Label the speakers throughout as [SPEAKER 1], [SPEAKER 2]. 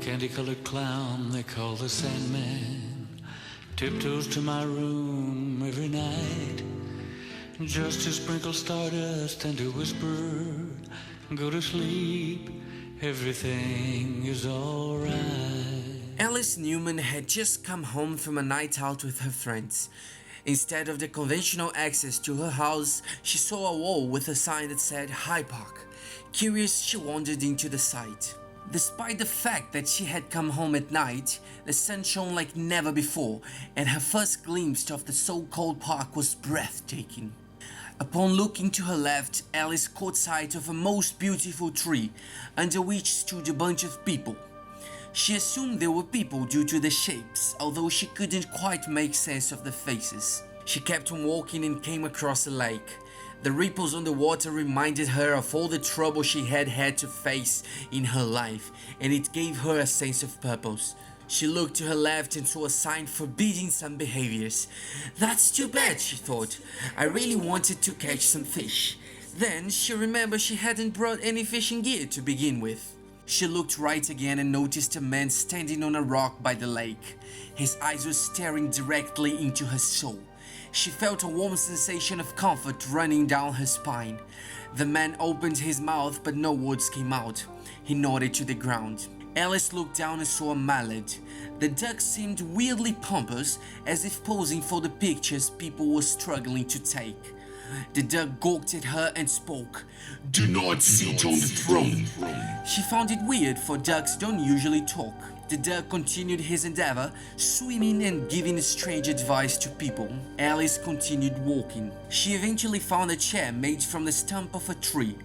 [SPEAKER 1] candy-colored clown they call the Sandman tiptoes to my room every night, just to sprinkle stardust and to whisper, go to sleep, everything is alright.
[SPEAKER 2] Alice Newman had just come home from a night out with her friends. Instead of the conventional access to her house, she saw a wall with a sign that said Hyde Park. Curious, she wandered into the site. Despite the fact that she had come home at night, the sun shone like never before, and her first glimpse of the so-called park was breathtaking. Upon looking to her left, Alice caught sight of a most beautiful tree, under which stood a bunch of people. She assumed they were people due to the shapes, although she couldn't quite make sense of the faces. She kept on walking and came across a lake. The ripples on the water reminded her of all the trouble she had had to face in her life, and it gave her a sense of purpose. She looked to her left and saw a sign forbidding some behaviors. That's too bad, she thought. I really wanted to catch some fish. Then she remembered she hadn't brought any fishing gear to begin with. She looked right again and noticed a man standing on a rock by the lake. His eyes were staring directly into her soul. She felt a warm sensation of comfort running down her spine. The man opened his mouth, but no words came out. He nodded to the ground. Alice looked down and saw a mallard. The duck seemed weirdly pompous, as if posing for the pictures people were struggling to take. The duck gawked at her and spoke.
[SPEAKER 3] Do not sit on the throne.
[SPEAKER 2] She found it weird, for ducks don't usually talk. The duck continued his endeavor, swimming and giving strange advice to people. Alice continued walking. She eventually found a chair made from the stump of a tree.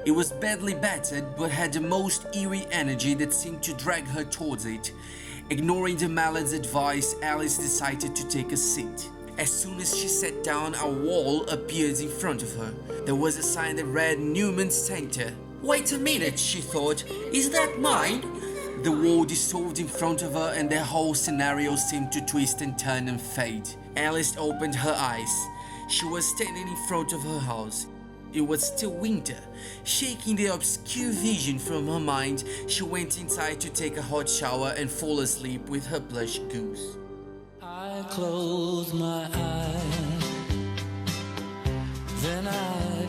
[SPEAKER 2] It was badly battered, but had the most eerie energy that seemed to drag her towards it. Ignoring the mallard's advice, Alice decided to take a seat. As soon as she sat down, a wall appeared in front of her. There was a sign that read Newman Center. Wait a minute, she thought. Is that mine? The wall dissolved in front of her and the whole scenario seemed to twist and turn and fade. Alice opened her eyes. She was standing in front of her house. It was still winter. Shaking the obscure vision from her mind, she went inside to take a hot shower and fall asleep with her plush goose.
[SPEAKER 1] I close my eyes, then I